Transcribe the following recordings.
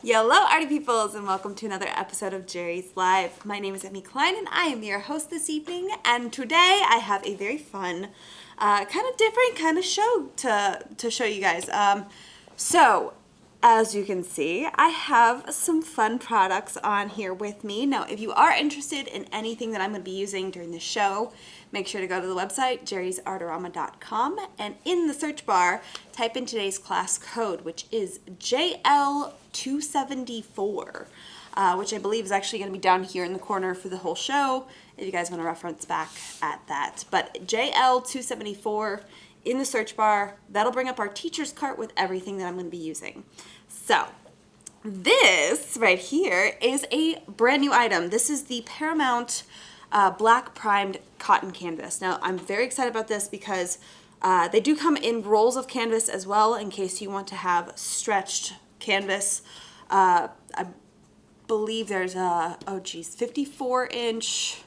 Hello, arty peoples, and welcome to another episode of Jerry's Live. My name is Emmy Klein, and I am your host this evening. And today I have a very fun, kind of different kind of show to show you guys. So, as you can see, I have some fun products on here with me. Now, if you are interested in anything that I'm going to be using during the show, make sure to go to the website, jerrysartorama.com, and in the search bar, type in today's class code, which is JL274, which I believe is actually going to be down here in the corner for the whole show, if you guys want to reference back at that. But JL274 in the search bar, that'll bring up our teacher's cart with everything that I'm going to be using. So, this right here is a brand new item. This is the Paramount Black Primed Cotton Canvas. Now, I'm very excited about this because they do come in rolls of canvas as well in case you want to have stretched canvas. I believe there's a, 54-inch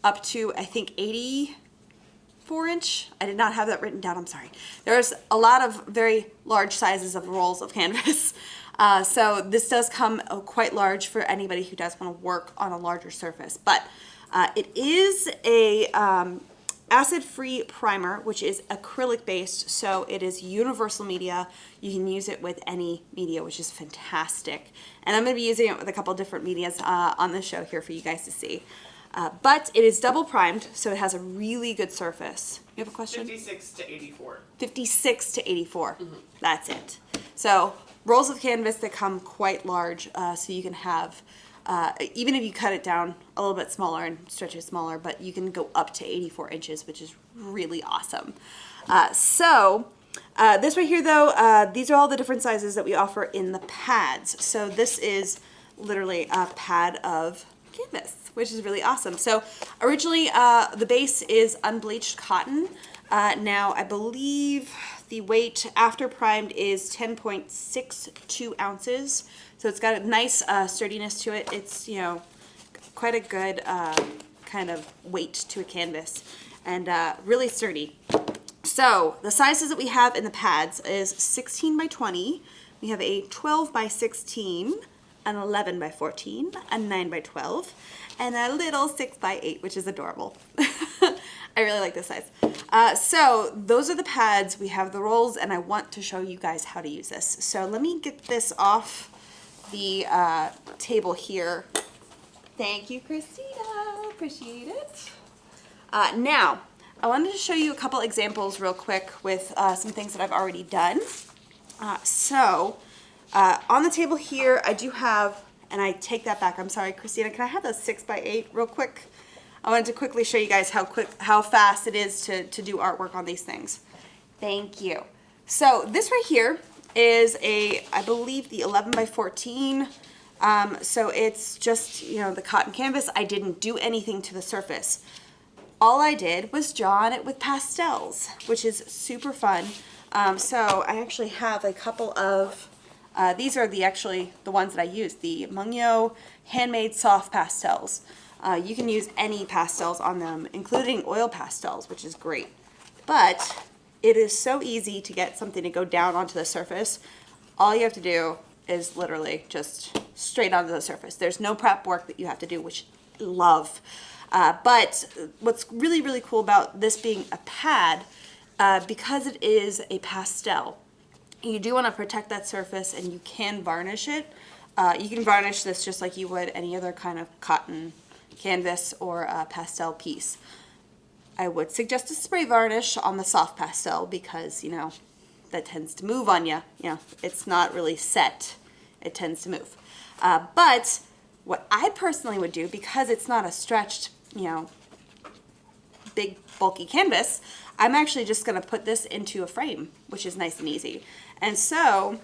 up to, I think, 84-inch. I did not have that written down, I'm sorry. There's a lot of very large sizes of rolls of canvas. So this does come quite large for anybody who does want to work on a larger surface. But it is a acid-free primer, which is acrylic-based, so it is universal media. You can use it with any media, which is fantastic. And I'm going to be using it with a couple different medias on the show here for you guys to see. But it is double primed, so it has a really good surface. You have a question? 56 to 84. 56 to 84. Mm-hmm. That's it. So rolls of canvas that come quite large, so you can have, even if you cut it down a little bit smaller and stretch it smaller, but you can go up to 84 inches, which is really awesome. This right here, though, these are all the different sizes that we offer in the pads. So this is literally a pad of canvas, which is really awesome. So originally the base is unbleached cotton. Now I believe the weight after primed is 10.62 ounces. So it's got a nice sturdiness to it. It's, you know, quite a good kind of weight to a canvas and really sturdy. So the sizes that we have in the pads is 16 by 20. We have a 12 by 16, an 11 by 14, a 9 by 12, and a little 6 by 8, which is adorable. I really like this size. So those are the pads. We have the rolls, and I want to show you guys how to use this. So let me get this off the table here. Thank you, Christina. Appreciate it. Now, I wanted to show you a couple examples real quick with some things that I've already done. On the table here, I do have, and I take that back. I'm sorry, Christina, can I have a 6 by 8 real quick? I wanted to quickly show you guys how fast it is to do artwork on these things. Thank you. So this right here is I believe the 11 by 14. So it's just, you know, the cotton canvas. I didn't do anything to the surface. All I did was draw on it with pastels, which is super fun. So I actually have a couple of, these are the ones that I use, the Mungyo handmade soft pastels. You can use any pastels on them, including oil pastels, which is great. But it is so easy to get something to go down onto the surface. All you have to do is literally just straight onto the surface. There's no prep work that you have to do, which I love. But what's really, really cool about this being a pad, because it is a pastel, you do want to protect that surface, and you can varnish it. You can varnish this just like you would any other kind of cotton canvas or a pastel piece. I would suggest a spray varnish on the soft pastel because, you know, that tends to move on you. You know, it's not really set. It tends to move. But what I personally would do, because it's not a stretched, you know, big bulky canvas, I'm actually just going to put this into a frame, which is nice and easy. And so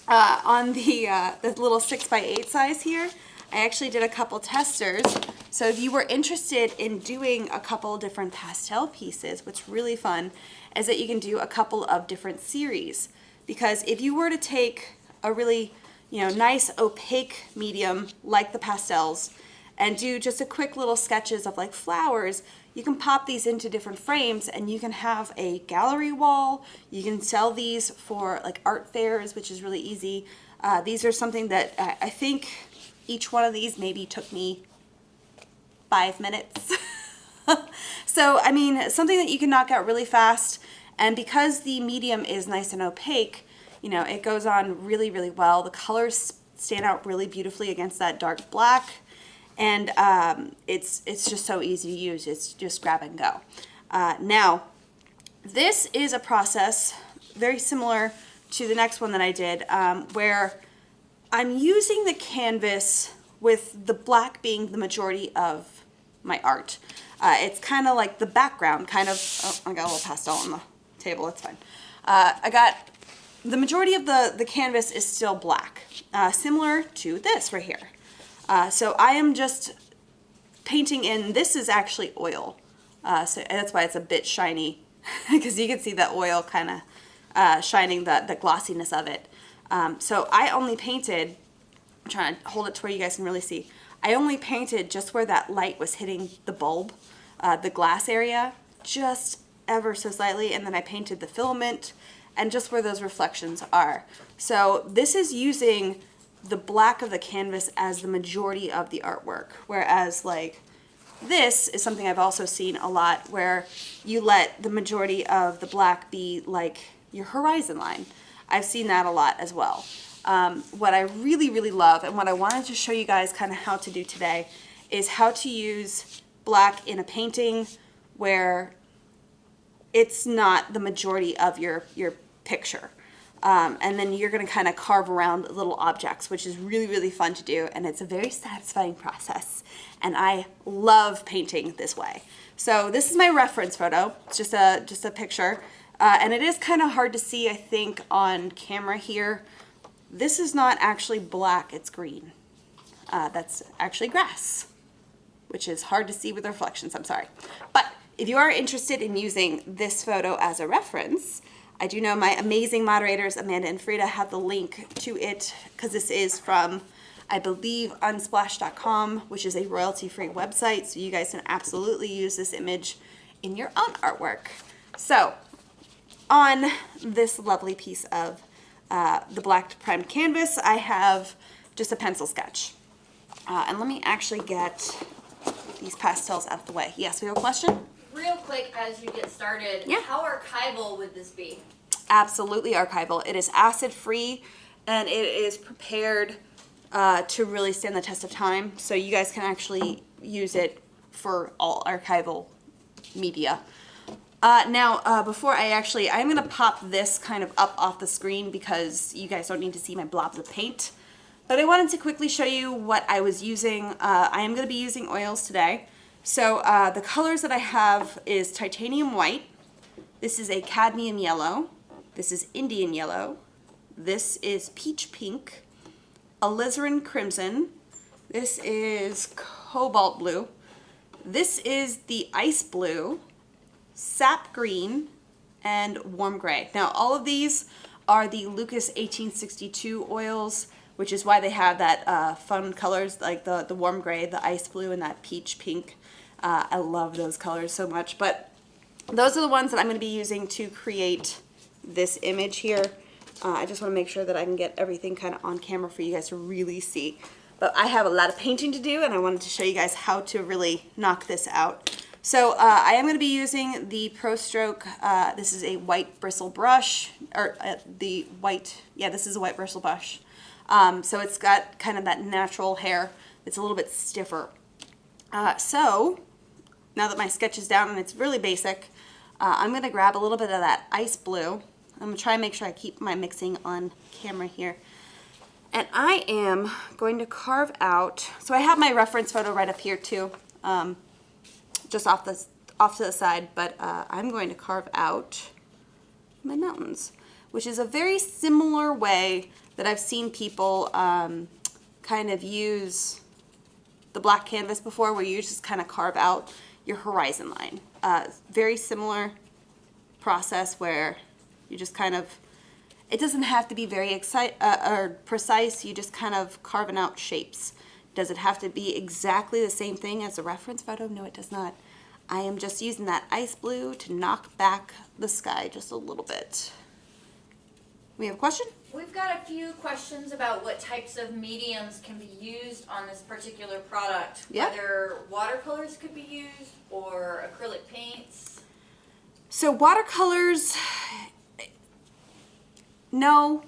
on the little 6 by 8 size here, I actually did a couple testers. So if you were interested in doing a couple different pastel pieces, what's really fun is that you can do a couple of different series. Because if you were to take a really, you know, nice opaque medium like the pastels and do just a quick little sketches of like flowers, you can pop these into different frames and you can have a gallery wall. You can sell these for like art fairs, which is really easy. These are something that I think each one of these maybe took me 5 minutes. So, I mean, something that you can knock out really fast. And because the medium is nice and opaque, you know, it goes on really, really well. The colors stand out really beautifully against that dark black. And it's just so easy to use. It's just grab and go. Now, this is a process very similar to the next one that I did, where I'm using the canvas with the black being the majority of my art. It's kind of like the background, kind of, oh, I got a little pastel on the table, it's fine. I got, the majority of the canvas is still black, similar to this right here. So I am just painting in, this is actually oil, so that's why it's a bit shiny, because you can see the oil kind of shining the glossiness of it. So I only painted, I'm trying to hold it to where you guys can really see, I only painted just where that light was hitting the bulb, the glass area, just ever so slightly, and then I painted the filament and just where those reflections are. So this is using the black of the canvas as the majority of the artwork, whereas like this is something I've also seen a lot where you let the majority of the black be like your horizon line. I've seen that a lot as well. What I really, really love and what I wanted to show you guys kind of how to do today is how to use black in a painting where it's not the majority of your picture. And then you're going to kind of carve around little objects, which is really, really fun to do. And it's a very satisfying process. And I love painting this way. So this is my reference photo. It's just a picture. And it is kind of hard to see, I think, on camera here. This is not actually black, it's green. That's actually grass, which is hard to see with the reflections, I'm sorry. But if you are interested in using this photo as a reference, I do know my amazing moderators, Amanda and Frida, have the link to it because this is from, I believe, unsplash.com, which is a royalty-free website, so you guys can absolutely use this image in your own artwork. So, on this lovely piece of the black primed canvas, I have just a pencil sketch. And let me actually get these pastels out of the way. Yes, we have a question? Real quick as you get started, Yeah. How archival would this be? Absolutely archival. It is acid free and it is prepared to really stand the test of time. So you guys can actually use it for all archival media. Now, before I'm going to pop this kind of up off the screen because you guys don't need to see my blobs of paint. But I wanted to quickly show you what I was using. I am going to be using oils today. So the colors that I have is titanium white. This is a cadmium yellow. This is Indian yellow. This is peach pink. Alizarin crimson. This is cobalt blue. This is the ice blue, sap green, and warm gray. Now all of these are the Lucas 1862 oils, which is why they have that fun colors like the warm gray, the ice blue, and that peach pink. I love those colors so much, but those are the ones that I'm going to be using to create this image here. I just want to make sure that I can get everything kind of on camera for you guys to really see. But I have a lot of painting to do, and I wanted to show you guys how to really knock this out. So I am going to be using the Pro Stroke. This is a white bristle brush, or this is a white bristle brush. So it's got kind of that natural hair. It's a little bit stiffer. So now that my sketch is down and it's really basic, I'm going to grab a little bit of that ice blue. I'm going to try and make sure I keep my mixing on camera here. And I am going to carve out, so I have my reference photo right up here too, just off to the side, but I'm going to carve out my mountains, which is a very similar way that I've seen people kind of use the black canvas before, where you just kind of carve out your horizon line. Very similar process where you just kind of, it doesn't have to be very precise, you just kind of carving out shapes. Does it have to be exactly the same thing as the reference photo? No, it does not. I am just using that ice blue to knock back the sky just a little bit. We have a question? We've got a few questions about what types of mediums can be used on this particular product. Yeah. Whether watercolors could be used or acrylic paints. So watercolors, no,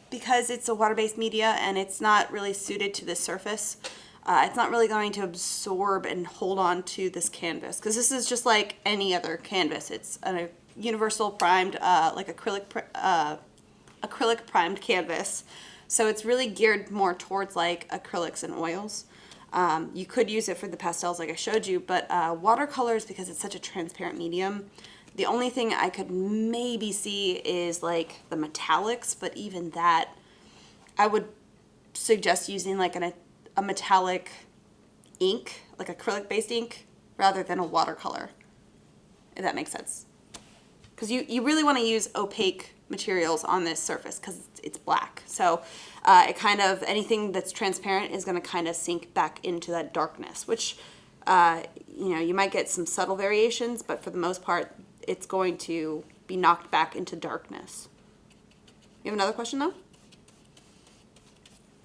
because it's a water-based media and it's not really suited to this surface. It's not really going to absorb and hold on to this canvas because this is just like any other canvas. It's a universal primed, like acrylic primed canvas. So it's really geared more towards like acrylics and oils. You could use it for the pastels like I showed you, but watercolors, because it's such a transparent medium, the only thing I could maybe see is like the metallics, but even that, I would suggest using like a metallic ink, like acrylic based ink, rather than a watercolor, if that makes sense. Because you really want to use opaque materials on this surface because it's black. So it kind of, anything that's transparent is going to kind of sink back into that darkness, which, you know, you might get some subtle variations, but for the most part, it's going to be knocked back into darkness. You have another question though?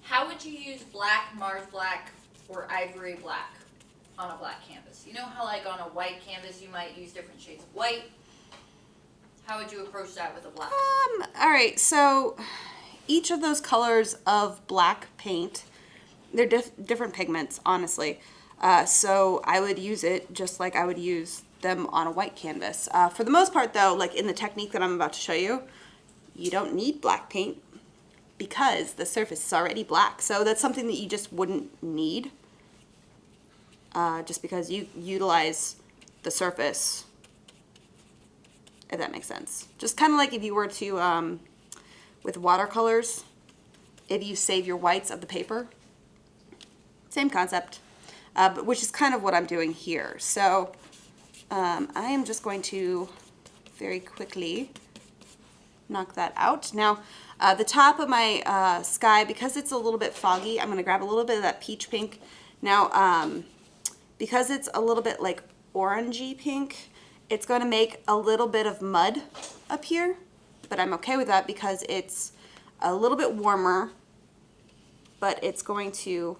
How would you use black, Mars black, or ivory black on a black canvas? You know how like on a white canvas you might use different shades of white? How would you approach that with a black? All right, so each of those colors of black paint, they're different pigments, honestly. So I would use it just like I would use them on a white canvas. For the most part though, like in the technique that I'm about to show you, you don't need black paint because the surface is already black. So that's something that you just wouldn't need just because you utilize the surface, if that makes sense. Just kind of like if you were to, with watercolors, if you save your whites of the paper, same concept, but which is kind of what I'm doing here. So I am just going to very quickly knock that out. Now, the top of my sky, because it's a little bit foggy, I'm going to grab a little bit of that peach pink. Now, because it's a little bit like orangey pink, it's going to make a little bit of mud up here, but I'm okay with that because it's a little bit warmer, but it's going to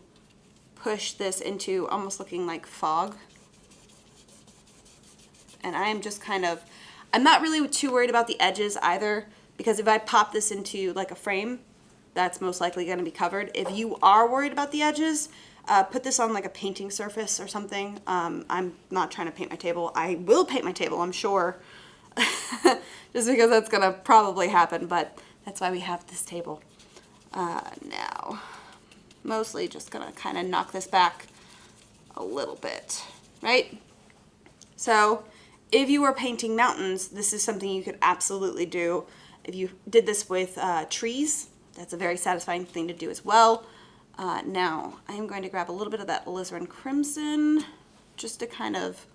push this into almost looking like fog. And I am just kind of, I'm not really too worried about the edges either, because if I pop this into like a frame, that's most likely going to be covered. If you are worried about the edges, put this on like a painting surface or something. I'm not trying to paint my table. I will paint my table, I'm sure, just because that's going to probably happen, but that's why we have this table. Now, mostly just going to kind of knock this back a little bit, right? So if you were painting mountains, this is something you could absolutely do. If you did this with trees, that's a very satisfying thing to do as well. Now, I am going to grab a little bit of that alizarin crimson just to kind of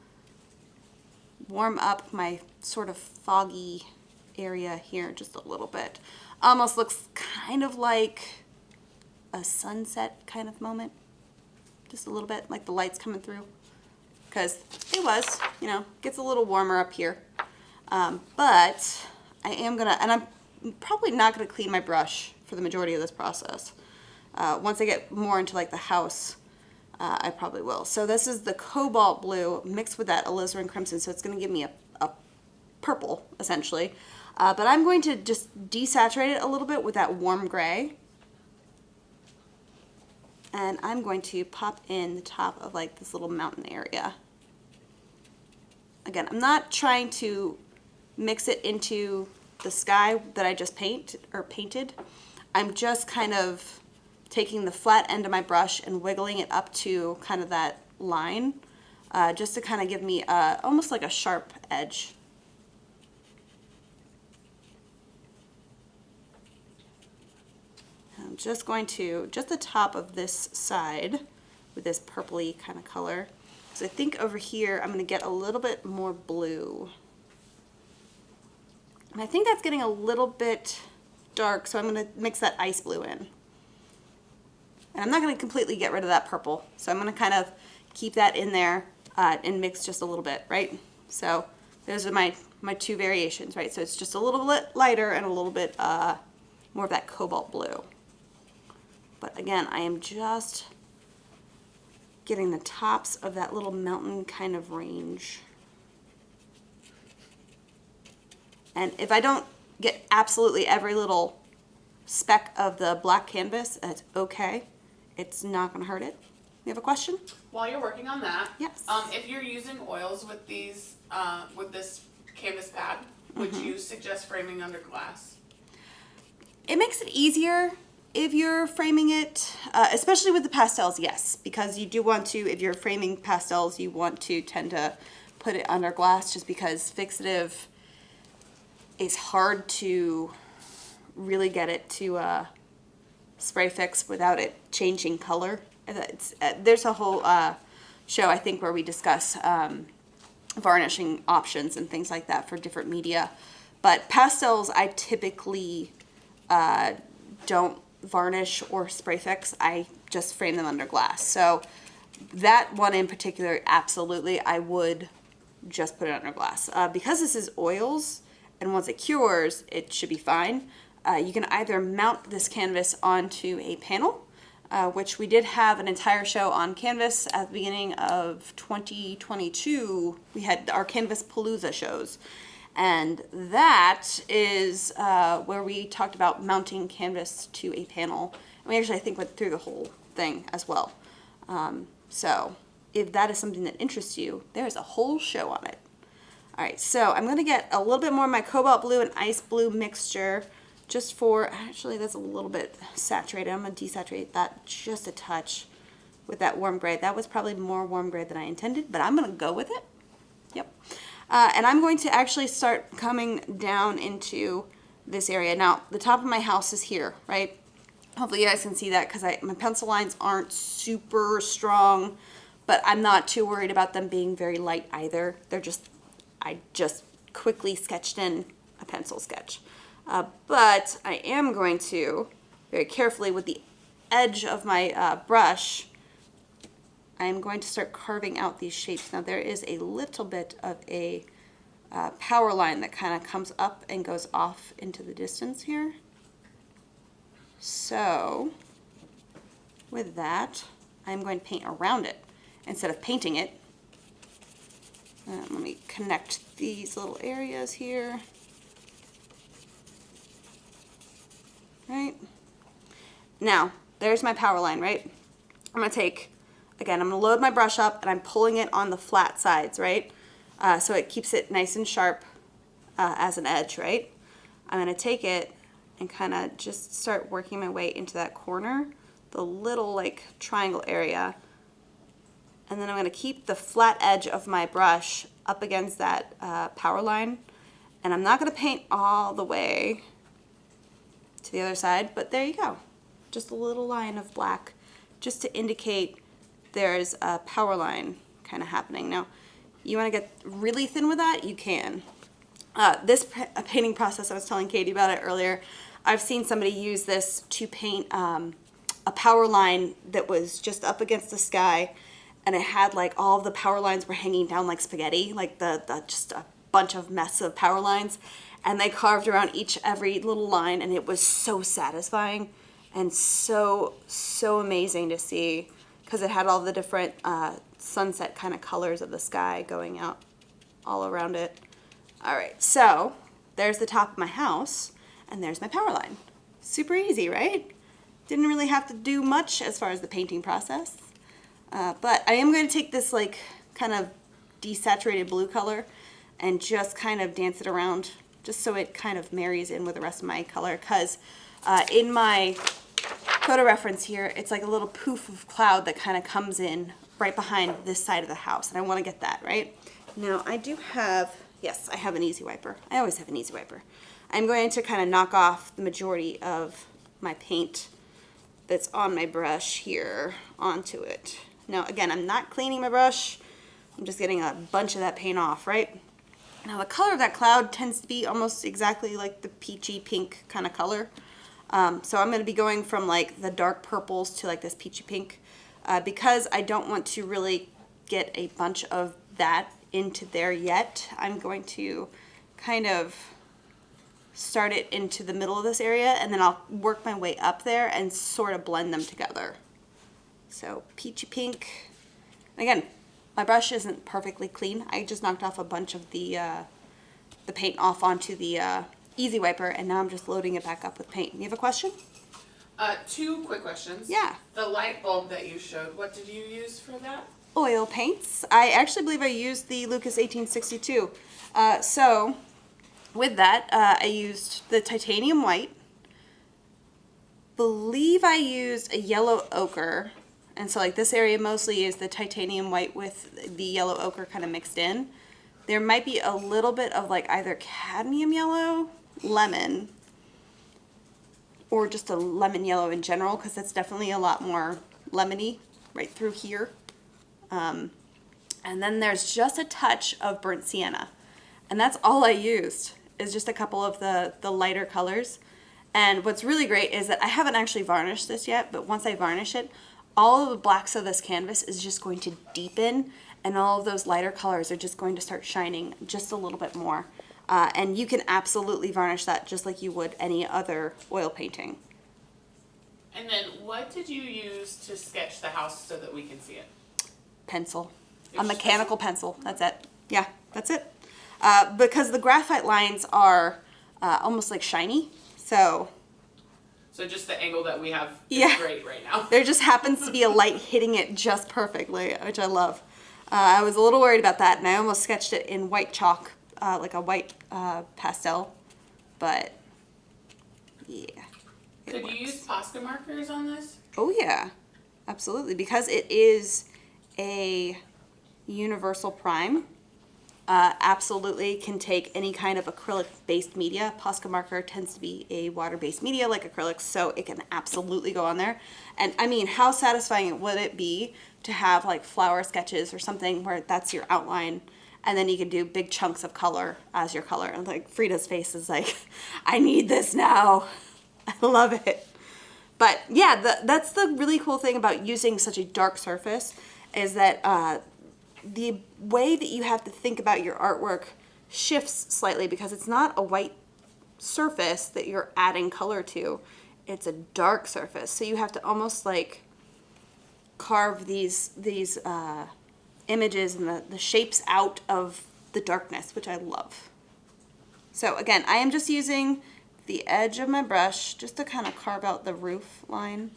warm up my sort of foggy area here just a little bit. Almost looks kind of like a sunset kind of moment. Just a little bit, like the lights coming through. Because it was, you know, gets a little warmer up here. But I am gonna, and I'm probably not gonna clean my brush for the majority of this process. Once I get more into like the house, I probably will. So this is the cobalt blue mixed with that alizarin crimson, so it's gonna give me a purple, essentially. But I'm going to just desaturate it a little bit with that warm gray. And I'm going to pop in the top of like this little mountain area. Again, I'm not trying to mix it into the sky that I just painted. I'm just kind of taking the flat end of my brush and wiggling it up to kind of that line, just to kind of give me almost like a sharp edge. I'm just going to, just the top of this side with this purpley kind of color. So I think over here I'm going to get a little bit more blue. And I think that's getting a little bit dark, so I'm going to mix that ice blue in. And I'm not going to completely get rid of that purple, so I'm going to kind of keep that in there and mix just a little bit, right? So those are my two variations, right? So it's just a little bit lighter and a little bit more of that cobalt blue. But again, I am just getting the tops of that little mountain kind of range. And if I don't get absolutely every little speck of the black canvas, that's okay. It's not gonna hurt it. You have a question? While you're working on that, Yes. If you're using oils with these, with this canvas pad, would you suggest framing under glass? It makes it easier if you're framing it, especially with the pastels, yes, because you do want to, if you're framing pastels, you want to tend to put it under glass just because fixative is hard to really get it to spray fix without it changing color. There's a whole show, I think, where we discuss varnishing options and things like that for different media. But pastels, I typically don't varnish or spray fix. I just frame them under glass. So that one in particular, absolutely, I would just put it under glass. Because this is oils, and once it cures, it should be fine. You can either mount this canvas onto a panel, which we did have an entire show on canvas at the beginning of 2022. We had our Canvas Palooza shows. And that is where we talked about mounting canvas to a panel. And we actually, I think, went through the whole thing as well. So if that is something that interests you, there's a whole show on it. All right, so I'm gonna get a little bit more of my cobalt blue and ice blue mixture just for, actually that's a little bit saturated. I'm gonna desaturate that just a touch with that warm gray. That was probably more warm gray than I intended, but I'm gonna go with it. Yep. And I'm going to actually start coming down into this area. Now, the top of my house is here, right? Hopefully you guys can see that because my pencil lines aren't super strong, but I'm not too worried about them being very light either. I just quickly sketched in a pencil sketch. But I am going to, very carefully with the edge of my brush, I'm going to start carving out these shapes. Now there is a little bit of a power line that kind of comes up and goes off into the distance here. So with that, I'm going to paint around it instead of painting it. Let me connect these little areas here. Right? Now, there's my power line, right? I'm going to take, again, I'm going to load my brush up and I'm pulling it on the flat sides, right? So it keeps it nice and sharp as an edge, right? I'm going to take it and kind of just start working my way into that corner, the little like triangle area. And then I'm going to keep the flat edge of my brush up against that power line. And I'm not going to paint all the way to the other side, but there you go. Just a little line of black just to indicate there's a power line kind of happening. Now, you want to get really thin with that, you can. This painting process, I was telling Katie about it earlier, I've seen somebody use this to paint a power line that was just up against the sky, and it had like all of the power lines were hanging down like spaghetti, like just a bunch of mess of power lines, and they carved around every little line, and it was so satisfying and so amazing to see because it had all the different sunset kind of colors of the sky going out all around it. All right, so there's the top of my house, and there's my power line. Super easy, right? Didn't really have to do much as far as the painting process. But I am going to take this like kind of desaturated blue color and just kind of dance it around just so it kind of marries in with the rest of my color, because in my photo reference here, it's like a little poof of cloud that kind of comes in right behind this side of the house, and I want to get that, right? Now I do have, yes, I have an easy wiper. I always have an easy wiper. I'm going to kind of knock off the majority of my paint that's on my brush here onto it. Now again, I'm not cleaning my brush. I'm just getting a bunch of that paint off, right? Now the color of that cloud tends to be almost exactly like the peachy pink kind of color. So I'm going to be going from like the dark purples to like this peachy pink because I don't want to really get a bunch of that into there yet. I'm going to kind of start it into the middle of this area, and then I'll work my way up there and sort of blend them together. So peachy pink. Again, my brush isn't perfectly clean. I just knocked off a bunch of the paint off onto the Easy Wiper, and now I'm just loading it back up with paint. You have a question? 2 quick questions. Yeah. The light bulb that you showed, what did you use for that? Oil paints. I actually believe I used the Lucas 1862. So with that, I used the titanium white. Believe I used a yellow ochre. And so like this area mostly is the titanium white with the yellow ochre kind of mixed in. There might be a little bit of like either cadmium yellow, lemon, or just a lemon yellow in general, because that's definitely a lot more lemony right through here. And then there's just a touch of burnt sienna. And that's all I used, is just a couple of the lighter colors. And what's really great is that I haven't actually varnished this yet, but once I varnish it, all of the blacks of this canvas is just going to deepen, and all of those lighter colors are just going to start shining just a little bit more. And you can absolutely varnish that just like you would any other oil painting. And then what did you use to sketch the house so that we can see it? Pencil. It's A mechanical pencil. That's it. Yeah, that's it. Because the graphite lines are almost like shiny, so just the angle that we have is Yeah. great right now. there just happens to be a light hitting it just perfectly, which I love. I was a little worried about that, and I almost sketched it in white chalk, like a white pastel, but yeah. it Could works. you use Posca markers on this? Oh yeah, absolutely, because it is a universal prime. Absolutely can take any kind of acrylic-based media. Posca marker tends to be a water-based media like acrylics, so it can absolutely go on there. And I mean, how satisfying would it be to have like flower sketches or something where that's your outline, and then you can do big chunks of color as your color. And like Frida's face is like, I need this now. I love it. But yeah, that's the really cool thing about using such a dark surface, is that the way that you have to think about your artwork shifts slightly, because it's not a white surface that you're adding color to. It's a dark surface. So you have to almost like carve these images and the shapes out of the darkness, which I love. So again, I am just using the edge of my brush just to kind of carve out the roof line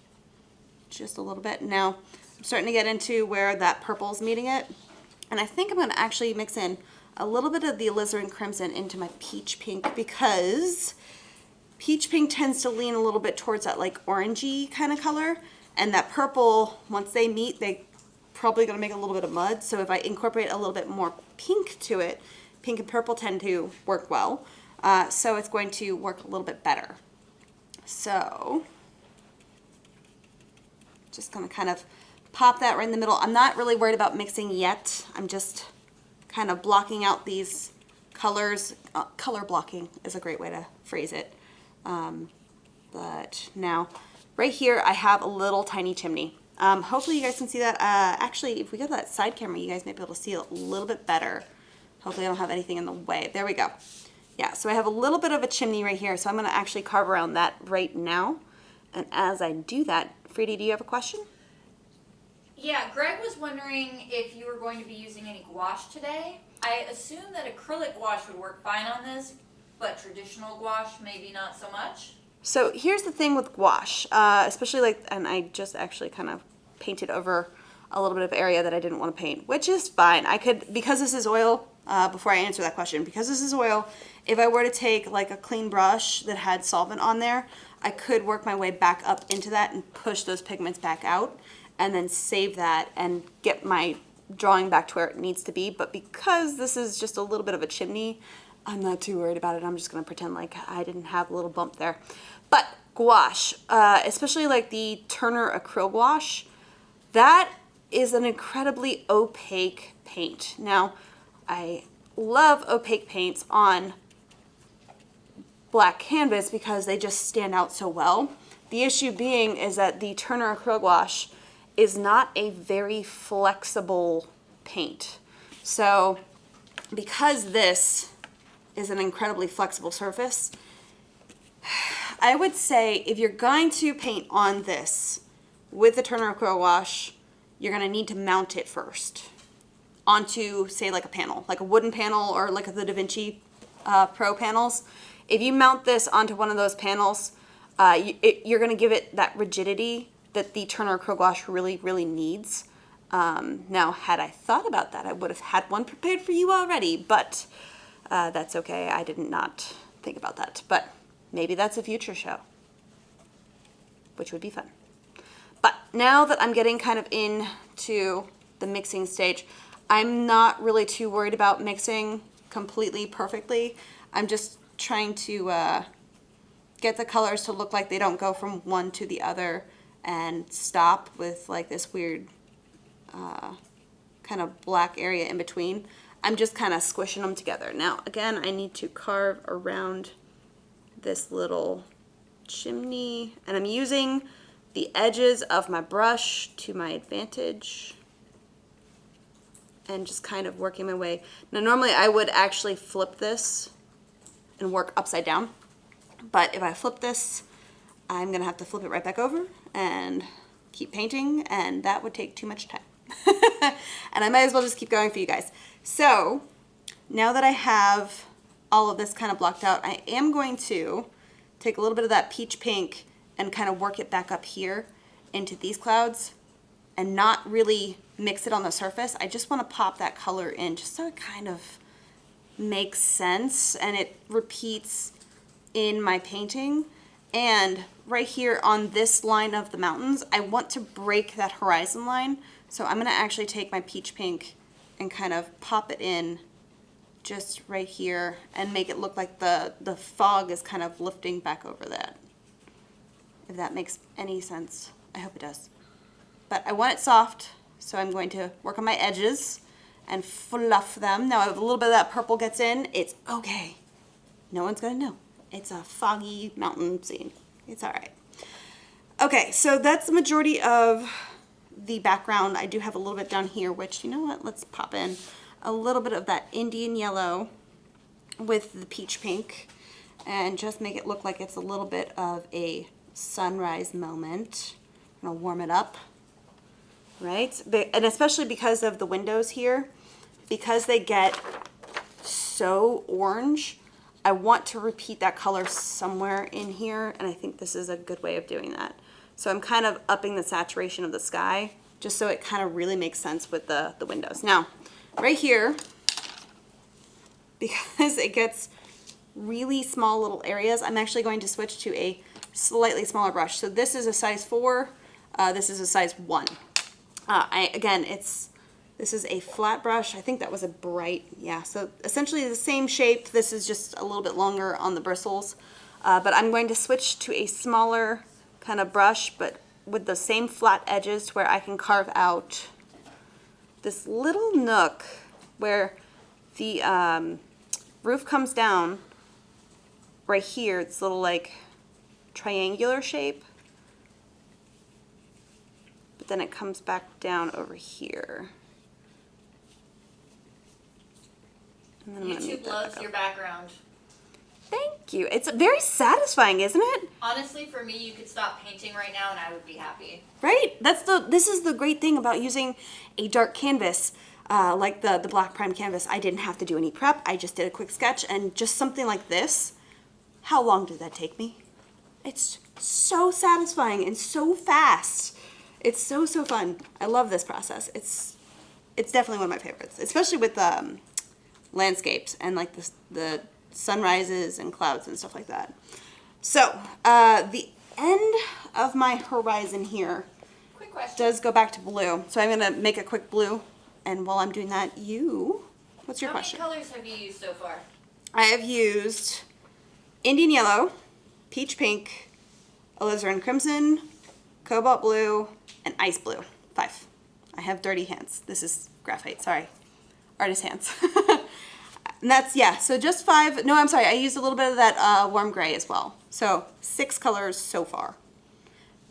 just a little bit. Now I'm starting to get into where that purple's meeting it. And I think I'm going to actually mix in a little bit of the alizarin crimson into my peach pink, because peach pink tends to lean a little bit towards that like orangey kind of color. And that purple, once they meet, they probably going to make a little bit of mud. So if I incorporate a little bit more pink to it, pink and purple tend to work well. So it's going to work a little bit better. So just going to kind of pop that right in the middle. I'm not really worried about mixing yet. I'm just kind of blocking out these colors. Color blocking is a great way to phrase it. But now, right here, I have a little tiny chimney. Hopefully you guys can see that. Actually, if we go to that side camera, you guys may be able to see it a little bit better. Hopefully I don't have anything in the way. There we go. Yeah, so I have a little bit of a chimney right here, so I'm going to actually carve around that right now. And as I do that, Frida, do you have a question? Yeah, Greg was wondering if you were going to be using any gouache today. I assume that acrylic gouache would work fine on this, but traditional gouache maybe not so much. So here's the thing with gouache, especially like, and I just actually kind of painted over a little bit of area that I didn't want to paint, which is fine. I could, because this is oil, before I answer that question, because this is oil, if I were to take like a clean brush that had solvent on there, I could work my way back up into that and push those pigments back out, and then save that and get my drawing back to where it needs to be. But because this is just a little bit of a chimney, I'm not too worried about it. I'm just gonna pretend like I didn't have a little bump there. But gouache, especially like the Turner acryl gouache, that is an incredibly opaque paint. Now, I love opaque paints on black canvas because they just stand out so well. The issue being is that the Turner acryl gouache is not a very flexible paint. So because this is an incredibly flexible surface, I would say if you're going to paint on this with the Turner Acrylic Wash, you're going to need to mount it first onto, say, like a panel, like a wooden panel or like the Da Vinci Pro panels. If you mount this onto one of those panels, you're going to give it that rigidity that the Turner Acrylic Wash really, really needs. Now, had I thought about that, I would have had one prepared for you already, but that's okay. I did not think about that. But maybe that's a future show, which would be fun. But now that I'm getting kind of into the mixing stage, I'm not really too worried about mixing completely perfectly. I'm just trying to get the colors to look like they don't go from one to the other and stop with like this weird kind of black area in between. I'm just kind of squishing them together. Now, again, I need to carve around this little chimney, and I'm using the edges of my brush to my advantage and just kind of working my way. Now, normally I would actually flip this and work upside down, but if I flip this, I'm gonna have to flip it right back over and keep painting, and that would take too much time. And I might as well just keep going for you guys. So now that I have all of this kind of blocked out, I am going to take a little bit of that peach pink and kind of work it back up here into these clouds and not really mix it on the surface. I just want to pop that color in just so it kind of makes sense and it repeats in my painting. And right here on this line of the mountains, I want to break that horizon line. So I'm gonna actually take my peach pink and kind of pop it in just right here and make it look like the fog is kind of lifting back over that. If that makes any sense. I hope it does. But I want it soft, so I'm going to work on my edges and fluff them. Now if a little bit of that purple gets in, it's okay. No one's gonna know. It's a foggy mountain scene. It's all right. Okay, so that's the majority of the background. I do have a little bit down here, which, you know what, let's pop in a little bit of that Indian yellow with the peach pink and just make it look like it's a little bit of a sunrise moment. I'm gonna warm it up, right? And especially because of the windows here, because they get so orange, I want to repeat that color somewhere in here, and I think this is a good way of doing that. So I'm kind of upping the saturation of the sky just so it kind of really makes sense with the windows. Now, right here, because it gets really small little areas, I'm actually going to switch to a slightly smaller brush. So this is a size 4, this is a size 1. Again, this is a flat brush. I think that was a bright, yeah. So essentially the same shape. This is just a little bit longer on the bristles. But I'm going to switch to a smaller kind of brush, but with the same flat edges to where I can carve out this little nook where the roof comes down right here. It's little like triangular shape. But then it comes back down over here. And then I'm gonna move YouTube that loves back your up. background. Thank you. It's very satisfying, isn't it? Honestly, for me, you could stop painting right now and I would be happy. Right? This is the great thing about using a dark canvas, like the Black Prime canvas. I didn't have to do any prep. I just did a quick sketch, and just something like this. How long did that take me? It's so satisfying and so fast. It's so fun. I love this process. It's definitely one of my favorites, especially with landscapes and like the sunrises and clouds and stuff like that. So the end of my horizon here Quick question. does go back to blue. So I'm gonna make a quick blue, and while I'm doing that, what's your question? How many colors have you used so far? I have used Indian yellow, peach pink, alizarin crimson, cobalt blue, and ice blue. 5. I have dirty hands. This is graphite, sorry. Artist hands. And that's, yeah, so just 5. No, I'm sorry, I used a little bit of that warm gray as well. So 6 colors so far.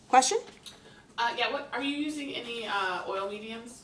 Question? Yeah, what are you using any oil mediums?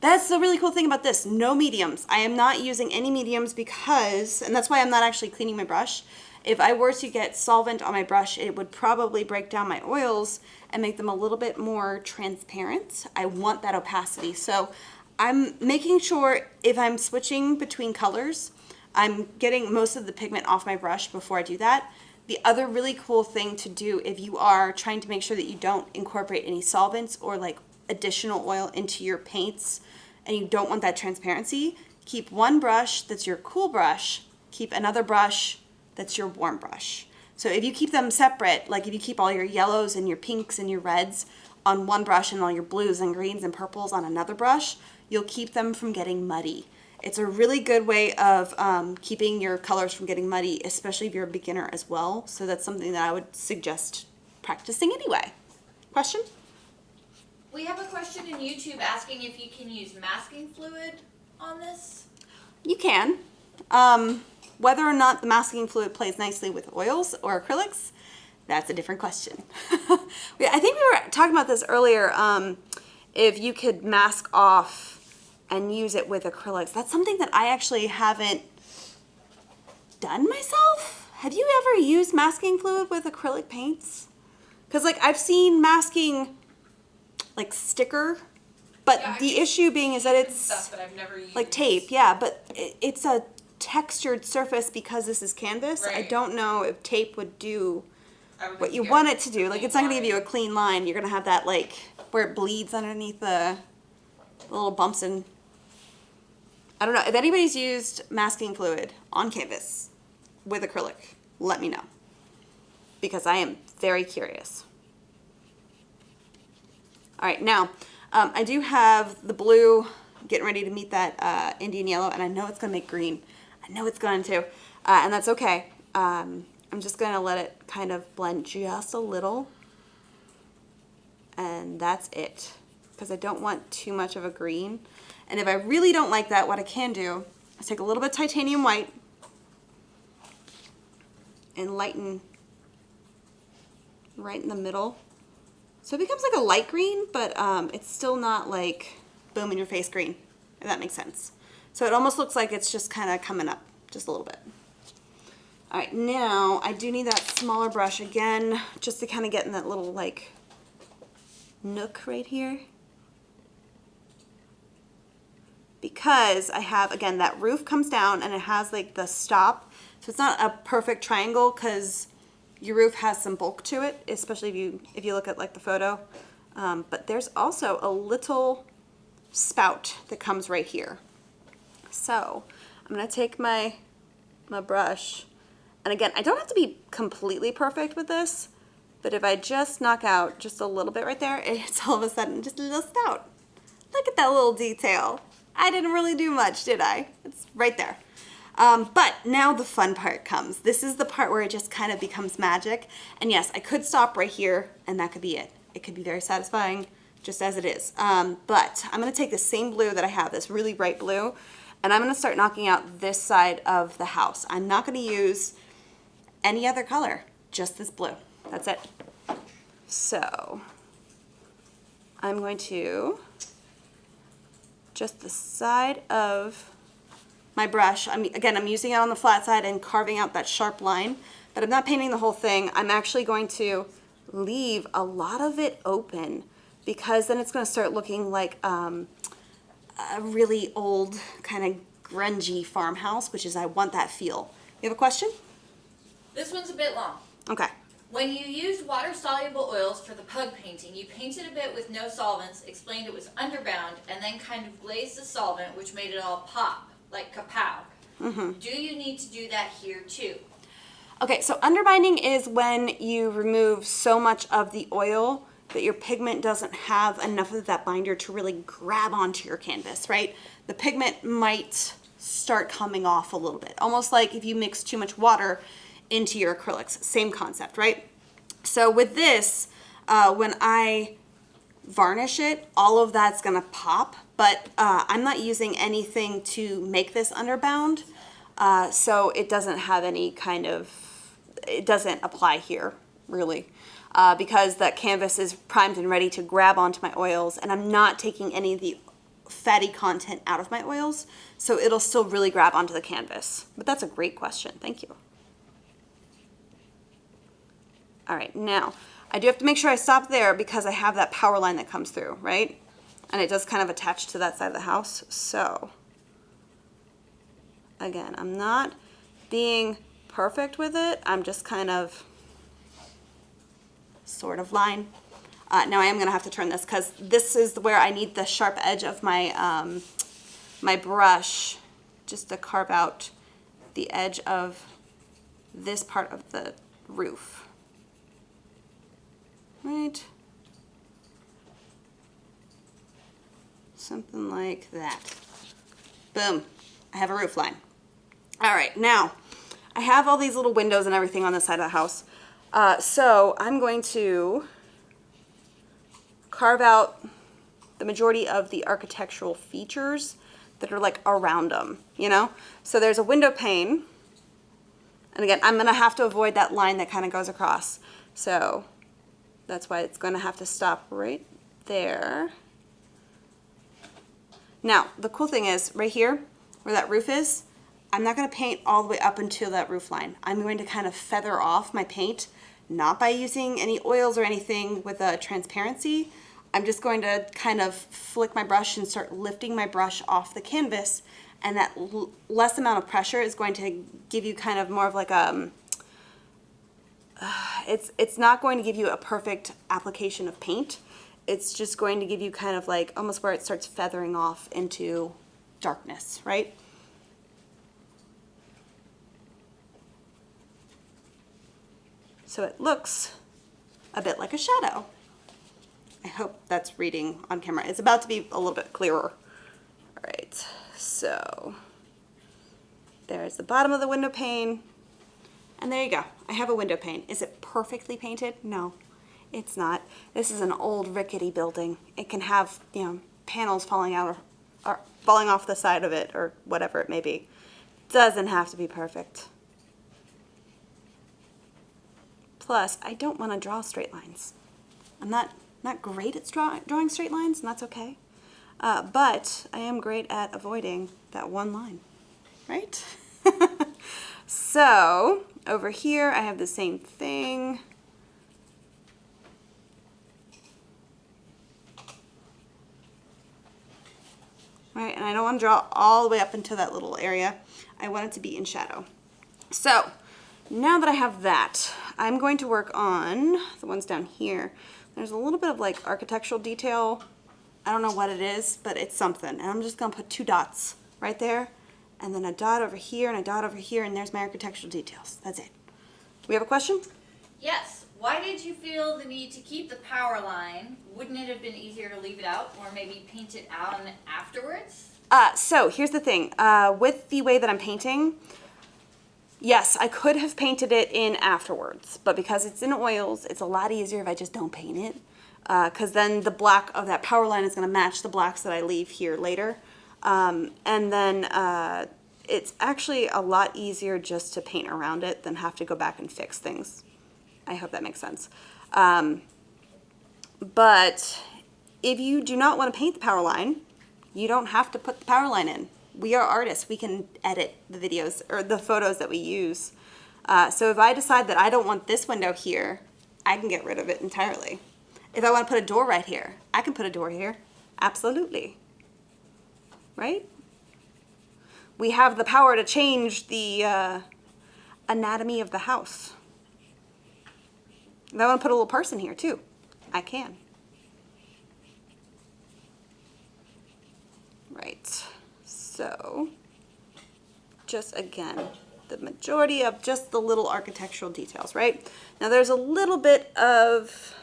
That's the really cool thing about this. No mediums. I am not using any mediums because, and that's why I'm not actually cleaning my brush. If I were to get solvent on my brush, it would probably break down my oils and make them a little bit more transparent. I want that opacity. So I'm making sure if I'm switching between colors, I'm getting most of the pigment off my brush before I do that. The other really cool thing to do if you are trying to make sure that you don't incorporate any solvents or like additional oil into your paints and you don't want that transparency, keep one brush that's your cool brush, keep another brush that's your warm brush. So if you keep them separate, like if you keep all your yellows and your pinks and your reds on one brush and all your blues and greens and purples on another brush, you'll keep them from getting muddy. It's a really good way of keeping your colors from getting muddy, especially if you're a beginner as well. So that's something that I would suggest practicing anyway. Question? We have a question in YouTube asking if you can use masking fluid on this. You can. Whether or not the masking fluid plays nicely with oils or acrylics, that's a different question. I think we were talking about this earlier. If you could mask off and use it with acrylics. That's something that I actually haven't done myself. Have you ever used masking fluid with acrylic paints? Because like I've seen masking like sticker, but Yeah, the issue being is that it's stuff that I've never used. like tape, yeah, but it's a textured surface because this is canvas. I Right. don't know if tape would do I would what you get want it to do. Like clean it's not gonna give line. you a clean line. You're gonna have that like where it bleeds underneath the little bumps and I don't know. If anybody's used masking fluid on canvas with acrylic, let me know. Because I am very curious. All right, now, I do have the blue getting ready to meet that Indian yellow, and I know it's gonna make green. I know it's going to, and that's okay. I'm just gonna let it kind of blend just a little, and that's it. Because I don't want too much of a green. And if I really don't like that, what I can do is take a little bit of titanium white and lighten right in the middle. So it becomes like a light green, but it's still not like boom in your face green, if that makes sense. So it almost looks like it's just kind of coming up just a little bit. All right, now I do need that smaller brush again, just to kind of get in that little like nook right here. Because I have, again, that roof comes down and it has like the stop. So it's not a perfect triangle because your roof has some bulk to it, especially if you look at like the photo. But there's also a little spout that comes right here. So I'm gonna take my brush, and again, I don't have to be completely perfect with this, but if I just knock out just a little bit right there, it's all of a sudden just a little spout. Look at that little detail. I didn't really do much, did I? It's right there. But now the fun part comes. This is the part where it just kind of becomes magic. And yes, I could stop right here and that could be it. It could be very satisfying just as it is. But I'm gonna take the same blue that I have, this really bright blue, and I'm gonna start knocking out this side of the house. I'm not gonna use any other color, just this blue. That's it. So I'm going to just the side of my brush. I'm using it on the flat side and carving out that sharp line, but I'm not painting the whole thing. I'm actually going to leave a lot of it open because then it's going to start looking like a really old kind of grungy farmhouse, which is, I want that feel. You have a question? This one's a bit long. Okay. When you used water-soluble oils for the pug painting, you painted a bit with no solvents, explained it was underbound, and then kind of glazed the solvent, which made it all pop, like kapow. Mm-hmm. Do you need to do that here too? Okay, so underbinding is when you remove so much of the oil that your pigment doesn't have enough of that binder to really grab onto your canvas, right? The pigment might start coming off a little bit, almost like if you mix too much water into your acrylics. Same concept, right? So with this, when I varnish it, all of that's gonna pop, but I'm not using anything to make this underbound, so it doesn't have any kind of, it doesn't apply here, really, because that canvas is primed and ready to grab onto my oils, and I'm not taking any of the fatty content out of my oils, so it'll still really grab onto the canvas. But that's a great question. Thank you. All right, now I do have to make sure I stop there because I have that power line that comes through, right? And it does kind of attach to that side of the house. So again, I'm not being perfect with it. I'm just kind of sort of line. Now I am gonna have to turn this because this is where I need the sharp edge of my my brush just to carve out the edge of this part of the roof. Right? Something like that. Boom. I have a roof line. All right, now I have all these little windows and everything on the side of the house. So I'm going to carve out the majority of the architectural features that are like around them, you know? So there's a window pane. And again, I'm gonna have to avoid that line that kind of goes across. So that's why it's gonna have to stop right there. Now, the cool thing is right here where that roof is, I'm not gonna paint all the way up until that roof line. I'm going to kind of feather off my paint, not by using any oils or anything with a transparency. I'm just going to kind of flick my brush and start lifting my brush off the canvas, and that less amount of pressure is going to give you kind of more of like a, it's not going to give you a perfect application of paint. It's just going to give you kind of like almost where it starts feathering off into darkness, right? So it looks a bit like a shadow. I hope that's reading on camera. It's about to be a little bit clearer. All right, so there's the bottom of the window pane. And there you go. I have a window pane. Is it perfectly painted? No, it's not. This is an old rickety building. It can have, you know, panels falling out or falling off the side of it or whatever it may be. Doesn't have to be perfect. Plus, I don't want to draw straight lines. I'm not great at drawing straight lines, and that's okay. But I am great at avoiding that one line, right? So over here, I have the same thing. Right, and I don't want to draw all the way up into that little area. I want it to be in shadow. So now that I have that, I'm going to work on the ones down here. There's a little bit of like architectural detail. I don't know what it is, but it's something. And I'm just gonna put 2 dots right there, and then a dot over here and a dot over here, and there's my architectural details. That's it. We have a question? Yes. Why did you feel the need to keep the power line? Wouldn't it have been easier to leave it out or maybe paint it on afterwards? So here's the thing. With the way that I'm painting, yes, I could have painted it in afterwards, but because it's in oils, it's a lot easier if I just don't paint it, because then the black of that power line is going to match the blacks that I leave here later. And then it's actually a lot easier just to paint around it than have to go back and fix things. I hope that makes sense. But if you do not want to paint the power line, you don't have to put the power line in. We are artists. We can edit the videos or the photos that we use. So if I decide that I don't want this window here, I can get rid of it entirely. If I want to put a door right here, I can put a door here. Absolutely. Right? We have the power to change the anatomy of the house. If I want to put a little person here too, I can. Right. So, just again, the majority of just the little architectural details, right? Now there's a little bit of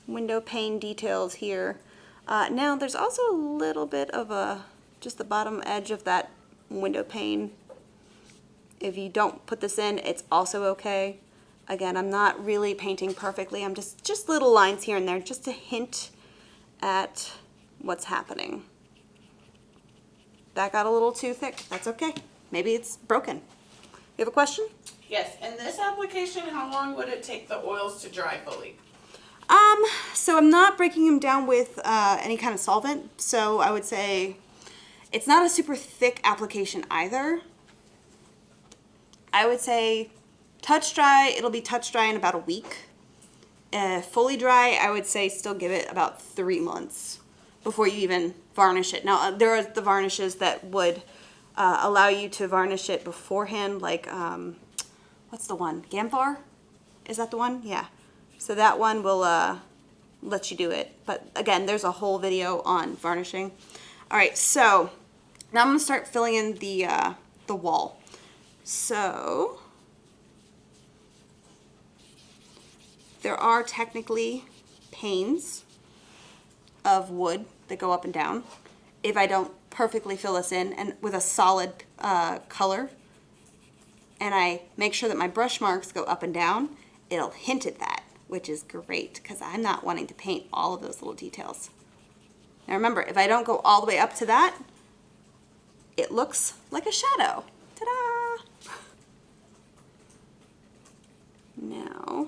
window pane details here. Now there's also a little bit of just the bottom edge of that window pane. If you don't put this in, it's also okay. Again, I'm not really painting perfectly. I'm just little lines here and there just to hint at what's happening. That got a little too thick. That's okay. Maybe it's broken. You have a question? Yes, in this application, how long would it take the oils to dry fully? So I'm not breaking them down with any kind of solvent. So I would say it's not a super thick application either. I would say touch dry, it'll be touch dry in about a week. Fully dry, I would say still give it about 3 months before you even varnish it. Now, there are the varnishes that would allow you to varnish it beforehand, like, what's the one? Gamvar? Is that the one? Yeah. So that one will let you do it. But again, there's a whole video on varnishing. All right, so now I'm gonna start filling in the wall. So there are technically panes of wood that go up and down. If I don't perfectly fill this in and with a solid color, and I make sure that my brush marks go up and down, it'll hint at that, which is great because I'm not wanting to paint all of those little details. Now remember, if I don't go all the way up to that, it looks like a shadow. Ta-da! Now,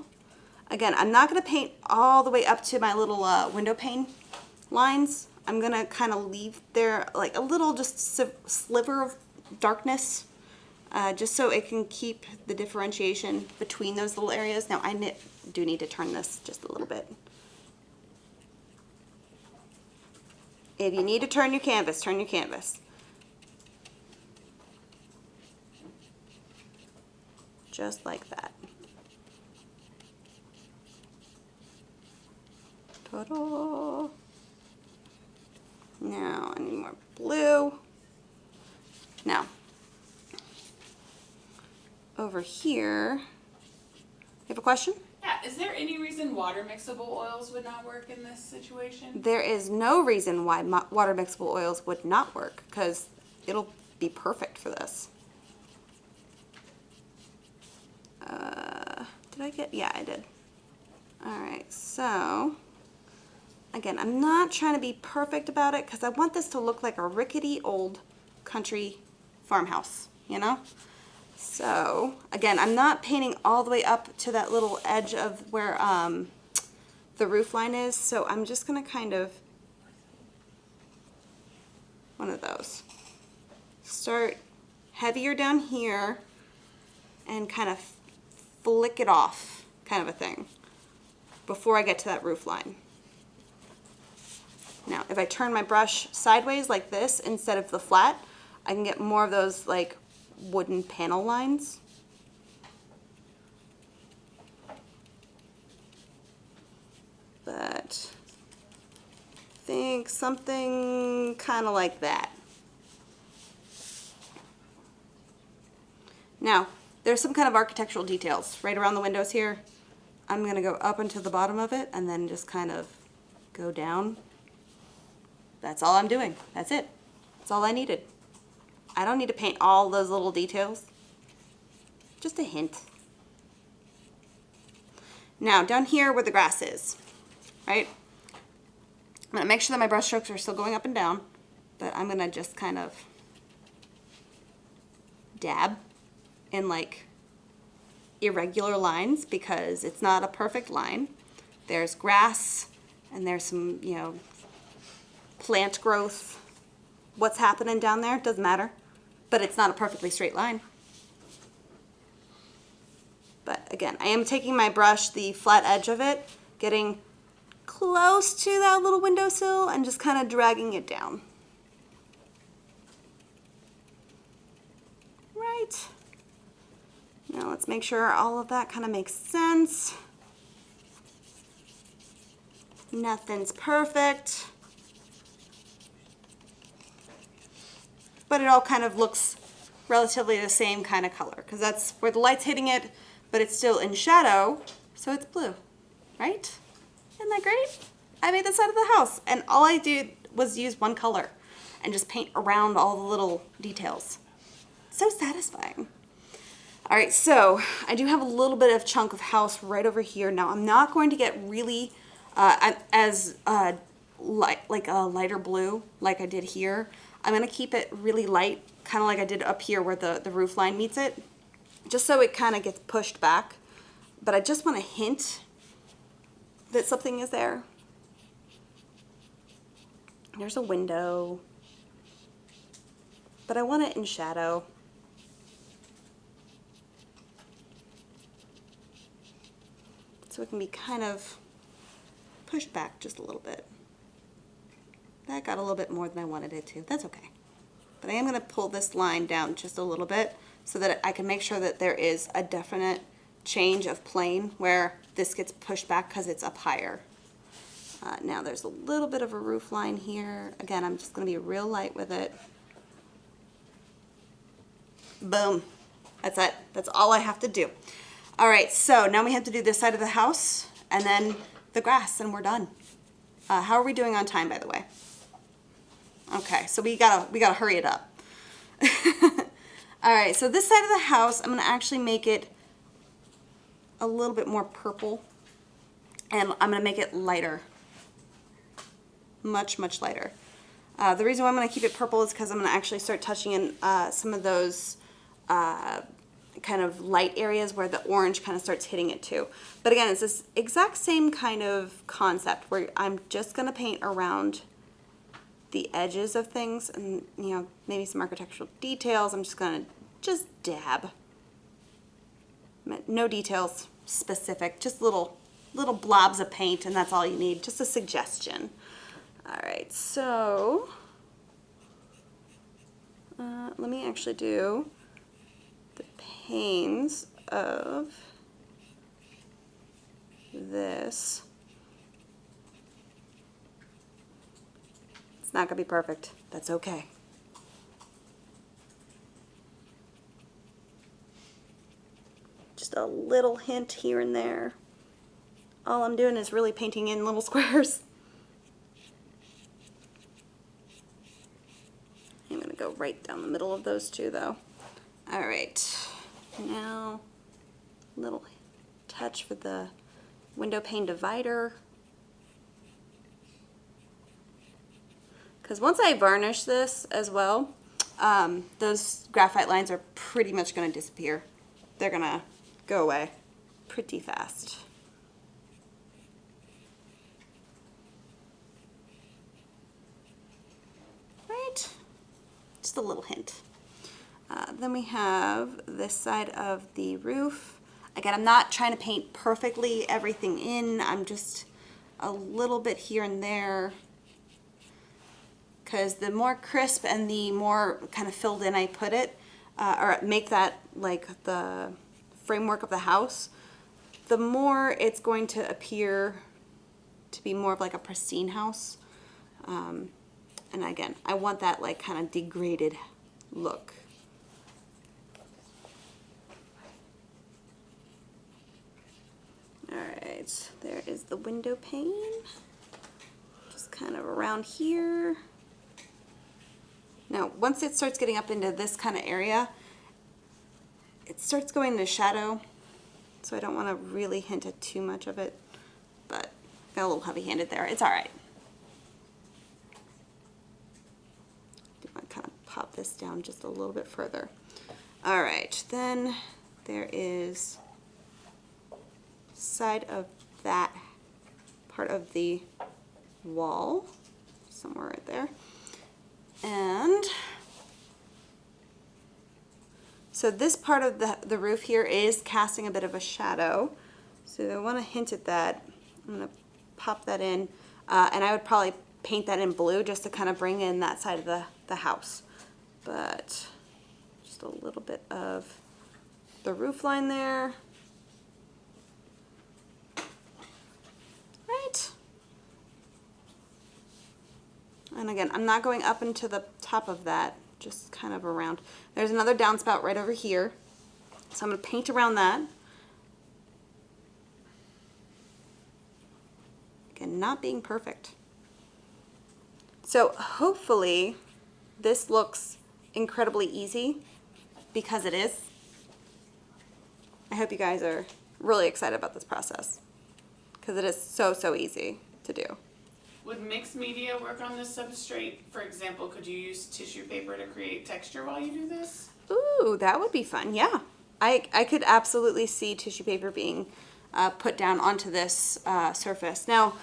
again, I'm not going to paint all the way up to my little window pane lines. I'm going to kind of leave there like a little just sliver of darkness, just so it can keep the differentiation between those little areas. Now, I do need to turn this just a little bit. If you need to turn your canvas, turn your canvas. Just like that. Ta-da! Now, I need more blue. Now, over here, you have a question? Yeah, is there any reason water mixable oils would not work in this situation? There is no reason why water mixable oils would not work, because it'll be perfect for this. Did I get? Yeah, I did. All right, so again, I'm not trying to be perfect about it because I want this to look like a rickety old country farmhouse, you know? So again, I'm not painting all the way up to that little edge of where the roof line is, so I'm just gonna kind of, one of those. Start heavier down here and kind of flick it off, kind of a thing, before I get to that roof line. Now, if I turn my brush sideways like this instead of the flat, I can get more of those like wooden panel lines. But I think something kind of like that. Now, there's some kind of architectural details right around the windows here. I'm going to go up into the bottom of it and then just kind of go down. That's all I'm doing. That's it. That's all I needed. I don't need to paint all those little details. Just a hint. Now, down here where the grass is, right? I'm going to make sure that my brush strokes are still going up and down, but I'm going to just kind of dab in like irregular lines because it's not a perfect line. There's grass and there's some, you know, plant growth. What's happening down there doesn't matter, but it's not a perfectly straight line. But again, I am taking my brush, the flat edge of it, getting close to that little windowsill and just kind of dragging it down. Right. Now let's make sure all of that kind of makes sense. Nothing's perfect. But it all kind of looks relatively the same kind of color because that's where the light's hitting it, but it's still in shadow, so it's blue, right? Isn't that great? I made this out of the house, and all I did was use one color and just paint around all the little details. So satisfying. All right, so I do have a little bit of chunk of house right over here. Now, I'm not going to get really like a lighter blue like I did here. I'm going to keep it really light, kind of like I did up here where the roof line meets it, just so it kind of gets pushed back. But I just want to hint that something is there. There's a window, but I want it in shadow. So it can be kind of pushed back just a little bit. That got a little bit more than I wanted it to. That's okay. But I am going to pull this line down just a little bit so that I can make sure that there is a definite change of plane where this gets pushed back because it's up higher. Now there's a little bit of a roof line here. Again, I'm just going to be real light with it. Boom. That's it. That's all I have to do. All right, so now we have to do this side of the house and then the grass, and we're done. How are we doing on time, by the way? Okay, so we gotta hurry it up. All right, so this side of the house, I'm gonna actually make it a little bit more purple, and I'm gonna make it lighter. Much, much lighter. The reason why I'm gonna keep it purple is because I'm gonna actually start touching in some of those kind of light areas where the orange kind of starts hitting it too. But again, it's this exact same kind of concept where I'm just gonna paint around the edges of things and, you know, maybe some architectural details. I'm just gonna dab. No details specific, just little blobs of paint, and that's all you need, just a suggestion. All right, so let me actually do the panes of this. It's not gonna be perfect. That's okay. Just a little hint here and there. All I'm doing is really painting in little squares. I'm gonna go right down the middle of those two though. All right, now little touch for the window pane divider. Because once I varnish this as well, those graphite lines are pretty much going to disappear. They're going to go away pretty fast. Right? Just a little hint. Then we have this side of the roof. Again, I'm not trying to paint perfectly everything in. I'm just a little bit here and there. Because the more crisp and the more kind of filled in I put it, or make that like the framework of the house, the more it's going to appear to be more of like a pristine house. And again, I want that like kind of degraded look. All right, there is the window pane. Just kind of around here. Now, once it starts getting up into this kind of area, it starts going into shadow, so I don't want to really hint at too much of it, but got a little heavy-handed there. It's all right. I want to kind of pop this down just a little bit further. All right, then there is side of that part of the wall, somewhere right there. And so this part of the roof here is casting a bit of a shadow. So I want to hint at that. I'm going to pop that in. And I would probably paint that in blue just to kind of bring in that side of the house. But just a little bit of the roof line there. Right. And again, I'm not going up into the top of that, just kind of around. There's another downspout right over here. So I'm going to paint around that. Again, not being perfect. So hopefully this looks incredibly easy, because it is. I hope you guys are really excited about this process, because it is so easy to do. Would mixed media work on this substrate? For example, could you use tissue paper to create texture while you do this? Ooh, that would be fun, yeah. I could absolutely see tissue paper being put down onto this surface. Now,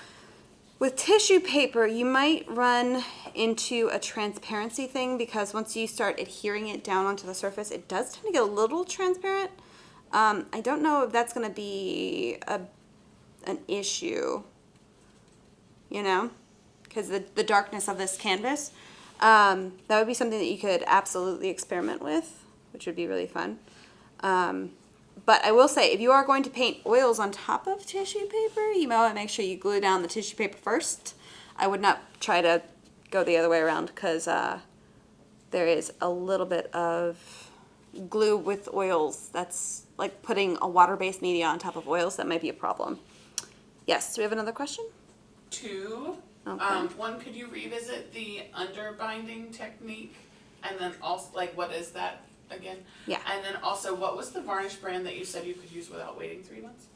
with tissue paper, you might run into a transparency thing because once you start adhering it down onto the surface, it does tend to get a little transparent. I don't know if that's going to be an issue, you know, because the darkness of this canvas. That would be something that you could absolutely experiment with, which would be really fun. But I will say, if you are going to paint oils on top of tissue paper, you might want to make sure you glue down the tissue paper first. I would not try to go the other way around because there is a little bit of glue with oils. That's like putting a water-based media on top of oils. That might be a problem. Yes, do we have another question? 2. Okay. 1, could you revisit the underbinding technique? And then also, like, what is that again? Yeah. And then also, what was the varnish brand that you said you could use without waiting 3 months?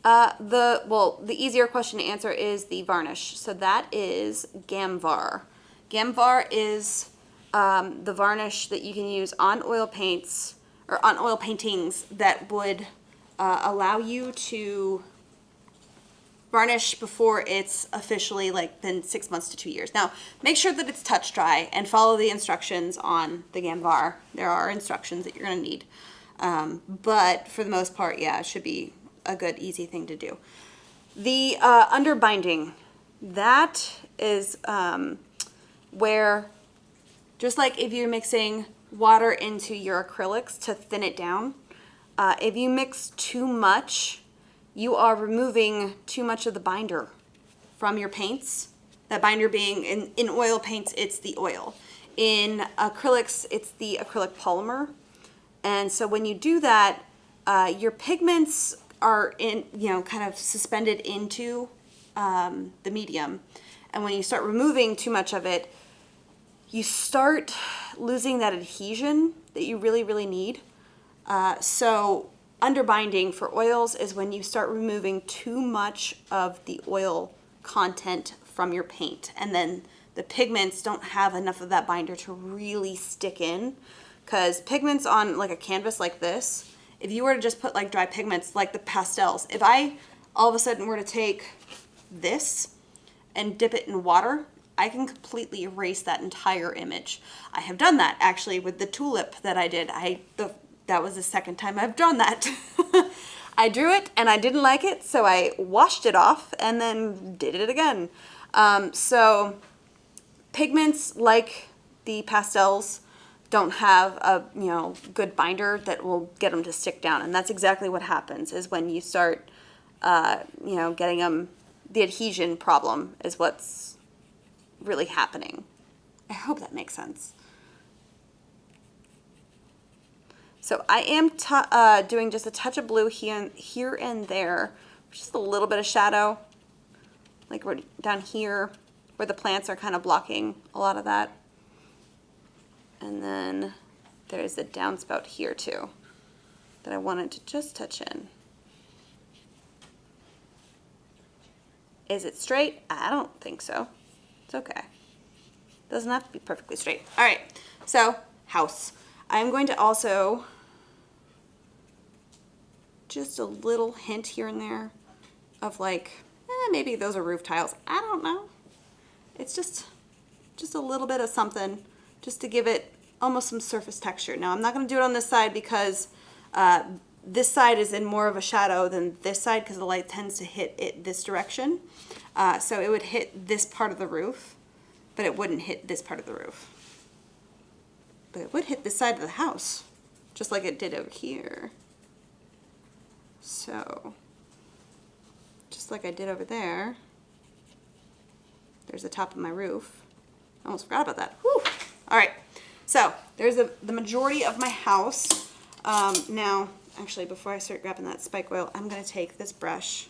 The easier question to answer is the varnish. So that is Gamvar. Gamvar is the varnish that you can use on oil paints or on oil paintings that would allow you to varnish before it's officially like been 6 months to 2 years. Now, make sure that it's touch dry and follow the instructions on the Gamvar. There are instructions that you're going to need. But for the most part, yeah, it should be a good, easy thing to do. The underbinding, that is where, just like if you're mixing water into your acrylics to thin it down, if you mix too much, you are removing too much of the binder from your paints. That binder being, in oil paints, it's the oil. In acrylics, it's the acrylic polymer. And so when you do that, your pigments are kind of suspended into the medium. And when you start removing too much of it, you start losing that adhesion that you really, really need. So underbinding for oils is when you start removing too much of the oil content from your paint, and then the pigments don't have enough of that binder to really stick in. Because pigments on like a canvas like this, if you were to just put like dry pigments like the pastels, if I all of a sudden were to take this and dip it in water, I can completely erase that entire image. I have done that actually with the tulip that I did. That was the second time I've done that. I drew it and I didn't like it, so I washed it off and then did it again. So pigments like the pastels don't have a good binder that will get them to stick down, and that's exactly what happens is when you start getting them, the adhesion problem is what's really happening. I hope that makes sense. So I am doing just a touch of blue here and there, just a little bit of shadow, like we're down here where the plants are kind of blocking a lot of that. And then there's the downspout here too that I wanted to just touch in. Is it straight? I don't think so. It's okay. Doesn't have to be perfectly straight. All right, so house. I'm going to also just a little hint here and there of like, maybe those are roof tiles. I don't know. It's just a little bit of something just to give it almost some surface texture. Now I'm not going to do it on this side because this side is in more of a shadow than this side because the light tends to hit it this direction. So it would hit this part of the roof, but it wouldn't hit this part of the roof. But it would hit this side of the house, just like it did over here. So, just like I did over there, there's the top of my roof. I almost forgot about that. Whew. All right, so there's the majority of my house. Now, actually, before I start grabbing that spike oil, I'm gonna take this brush,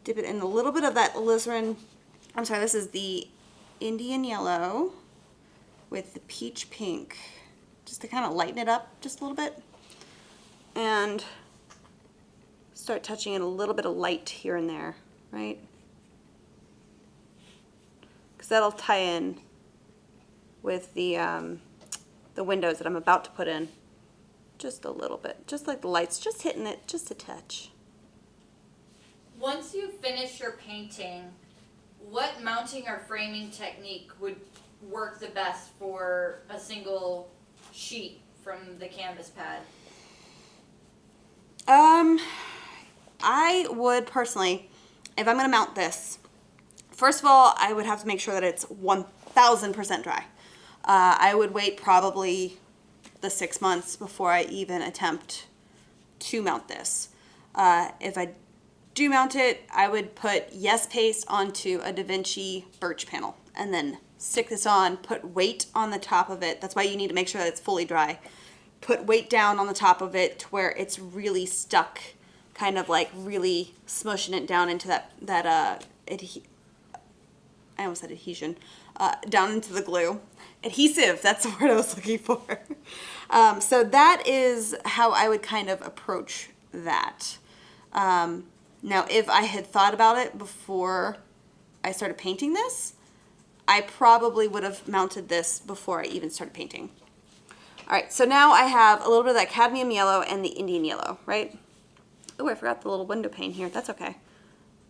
dip it in a little bit of that alizarin. I'm sorry, this is the Indian yellow with the peach pink, just to kind of lighten it up just a little bit. And start touching in a little bit of light here and there, right? Because that'll tie in with the windows that I'm about to put in. Just a little bit, just like the lights, just hitting it just a touch. Once you finish your painting, what mounting or framing technique would work the best for a single sheet from the canvas pad? I would personally, if I'm gonna mount this, first of all, I would have to make sure that it's 1000% dry. I would wait probably the 6 months before I even attempt to mount this. If I do mount it, I would put Yes Paste onto a Da Vinci birch panel and then stick this on, put weight on the top of it. That's why you need to make sure that it's fully dry. Put weight down on the top of it to where it's really stuck, kind of like really smushing it down into I almost said adhesion, down into the glue. Adhesive, that's the word I was looking for. So that is how I would kind of approach that. Now, if I had thought about it before I started painting this, I probably would have mounted this before I even started painting. All right, so now I have a little bit of that cadmium yellow and the Indian yellow, right? Oh, I forgot the little window pane here. That's okay.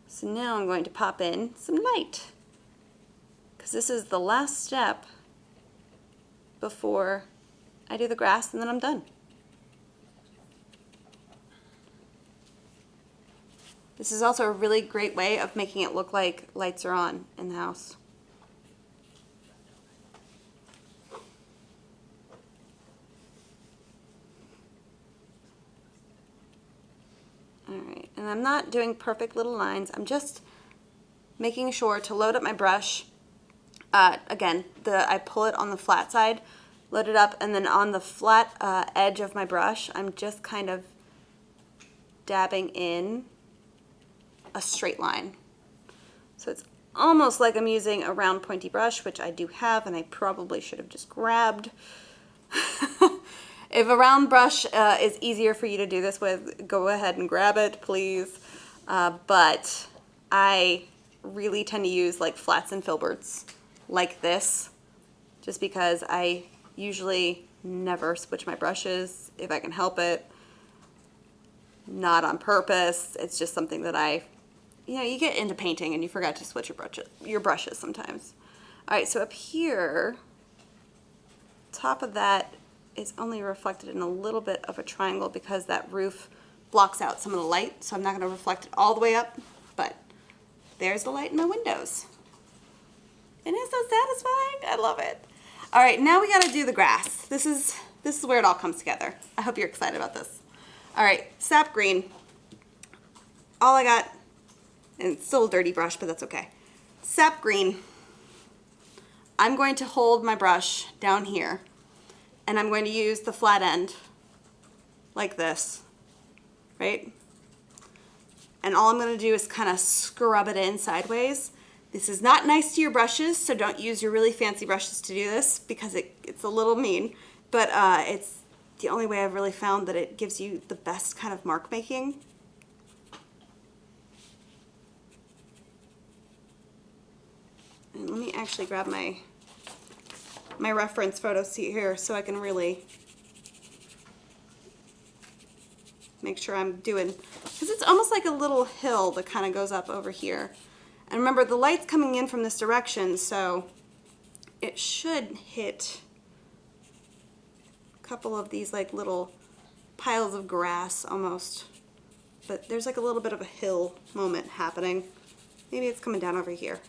So now I'm going to pop in some light, because this is the last step before I do the grass, and then I'm done. This is also a really great way of making it look like lights are on in the house. Alright, and I'm not doing perfect little lines. I'm just making sure to load up my brush. Again, I pull it on the flat side, load it up, and then on the flat edge of my brush, I'm just kind of dabbing in a straight line. So it's almost like I'm using a round pointy brush, which I do have, and I probably should have just grabbed. If a round brush is easier for you to do this with, go ahead and grab it, please. But I really tend to use like flats and filberts like this, just because I usually never switch my brushes if I can help it. Not on purpose. It's just something that you get into painting and you forgot to switch your brushes sometimes. All right, so up here, top of that is only reflected in a little bit of a triangle because that roof blocks out some of the light, so I'm not going to reflect it all the way up, but there's the light in my windows. Isn't it so satisfying? I love it. All right, now we got to do the grass. This is where it all comes together. I hope you're excited about this. All right, sap green. All I got, and it's still a dirty brush, but that's okay. Sap green. I'm going to hold my brush down here, and I'm going to use the flat end like this, right? And all I'm going to do is kind of scrub it in sideways. This is not nice to your brushes, so don't use your really fancy brushes to do this because it's a little mean, but it's the only way I've really found that it gives you the best kind of mark making. And let me actually grab my reference photos here so I can really make sure I'm doing, because it's almost like a little hill that kind of goes up over here. And remember, the light's coming in from this direction, so it should hit a couple of these like little piles of grass almost. But there's like a little bit of a hill moment happening. Maybe it's coming down over here,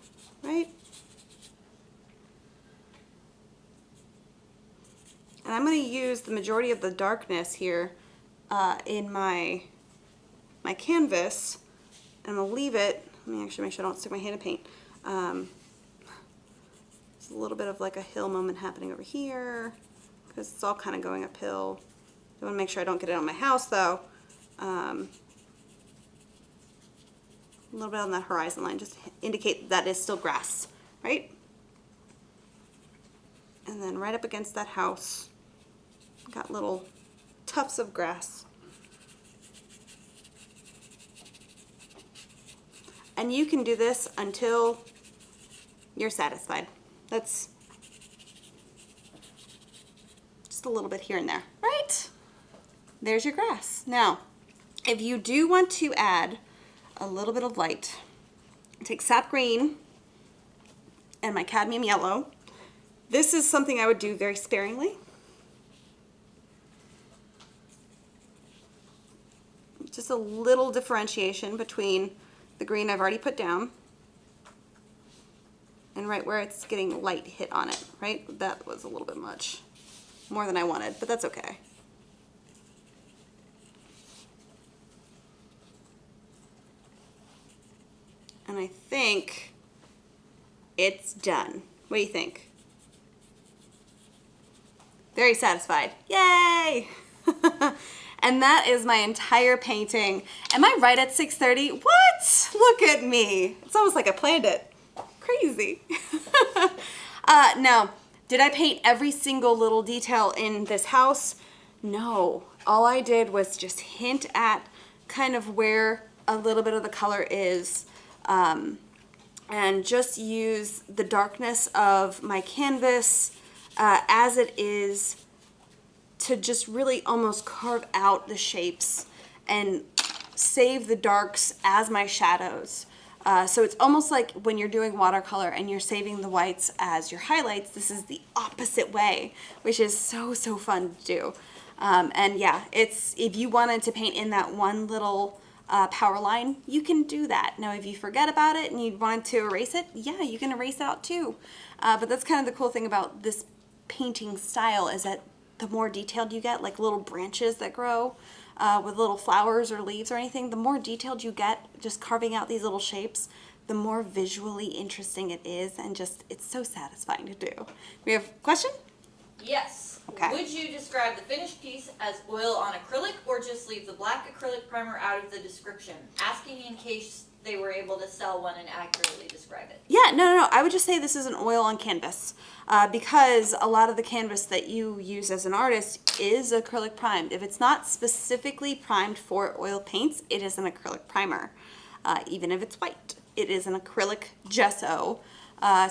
right? And I'm going to use the majority of the darkness here in my canvas, and I'm going to leave it. Let me actually make sure I don't stick my hand in paint. There's a little bit of like a hill moment happening over here because it's all kind of going uphill. I want to make sure I don't get it on my house though. A little bit on that horizon line, just to indicate that is still grass, right? And then right up against that house, got little tufts of grass. And you can do this until you're satisfied. That's just a little bit here and there, right? There's your grass. Now, if you do want to add a little bit of light. Take sap green and my cadmium yellow. This is something I would do very sparingly. Just a little differentiation between the green I've already put down and right where it's getting light hit on it, right? That was a little bit much, more than I wanted, but that's okay. And I think it's done. What do you think? Very satisfied. Yay! And that is my entire painting. Am I right at 6:30? What? Look at me. It's almost like I planned it. Crazy. Now, did I paint every single little detail in this house? No. All I did was just hint at kind of where a little bit of the color is, and just use the darkness of my canvas as it is to just really almost carve out the shapes and save the darks as my shadows. So it's almost like when you're doing watercolor and you're saving the whites as your highlights, this is the opposite way, which is so fun to do. And yeah, if you wanted to paint in that one little power line, you can do that. Now, if you forget about it and you wanted to erase it, yeah, you can erase out too. But that's kind of the cool thing about this painting style, is that the more detailed you get, like little branches that grow with little flowers or leaves or anything, the more detailed you get just carving out these little shapes, the more visually interesting it is, and just it's so satisfying to do. We have a question? Yes. Okay. Would you describe the finished piece as oil on acrylic, or just leave the black acrylic primer out of the description? Asking in case they were able to sell one and accurately describe it. Yeah, no. I would just say this is an oil on canvas, because a lot of the canvas that you use as an artist is acrylic primed. If it's not specifically primed for oil paints, it is an acrylic primer. Even if it's white, it is an acrylic gesso.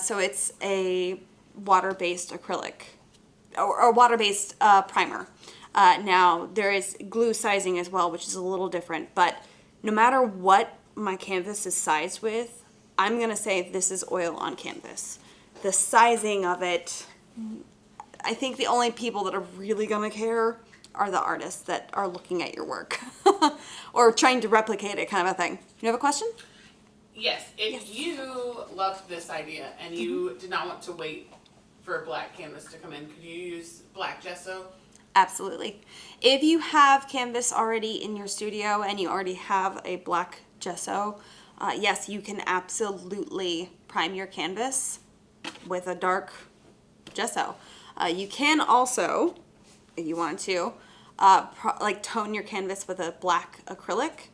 So it's a water-based acrylic or water-based primer. Now, there is glue sizing as well, which is a little different, but no matter what my canvas is sized with, I'm gonna say this is oil on canvas. The sizing of it, I think the only people that are really gonna care are the artists that are looking at your work or trying to replicate it, kind of a thing. You have a question? Yes, if you loved this idea and you did not want to wait for a black canvas to come in, could you use black gesso? Absolutely. If you have canvas already in your studio and you already have a black gesso, yes, you can absolutely prime your canvas with a dark gesso. You can also, if you want to, like tone your canvas with a black acrylic.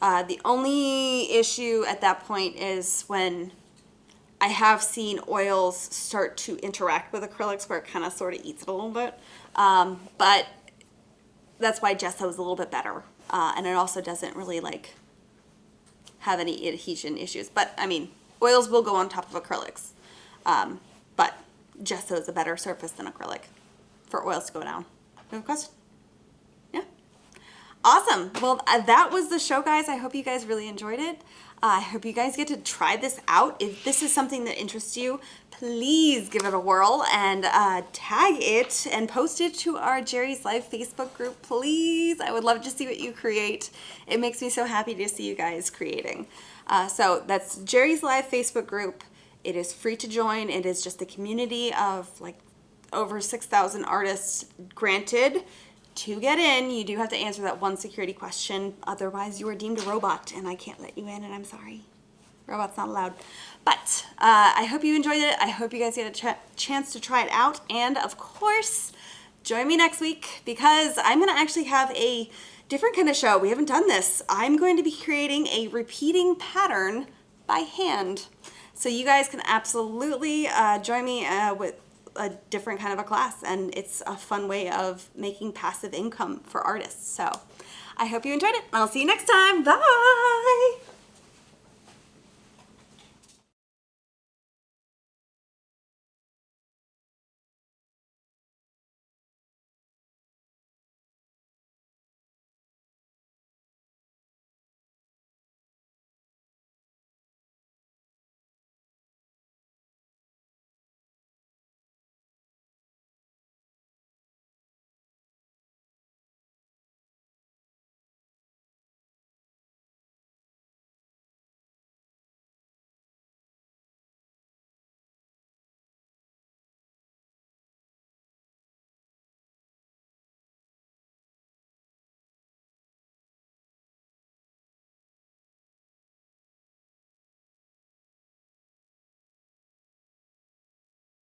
The only issue at that point is when I have seen oils start to interact with acrylics where it kind of sort of eats it a little bit. But that's why gesso is a little bit better. And it also doesn't really like have any adhesion issues. But I mean, oils will go on top of acrylics. But gesso is a better surface than acrylic for oils to go down. You have a question? Yeah. Awesome. Well, that was the show, guys. I hope you guys really enjoyed it. I hope you guys get to try this out. If this is something that interests you, please give it a whirl and tag it and post it to our Jerry's Live Facebook group, please. I would love to see what you create. It makes me so happy to see you guys creating. So that's Jerry's Live Facebook group. It is free to join. It is just a community of like over 6,000 artists. Granted, to get in, you do have to answer that one security question. Otherwise, you are deemed a robot, and I can't let you in, and I'm sorry. Robot's not allowed. But I hope you enjoyed it. I hope you guys get a chance to try it out. And, of course, join me next week because I'm going to actually have a different kind of show. We haven't done this. I'm going to be creating a repeating pattern by hand. So you guys can absolutely join me with a different kind of a class, and it's a fun way of making passive income for artists. So I hope you enjoyed it. I'll see you next time. Bye.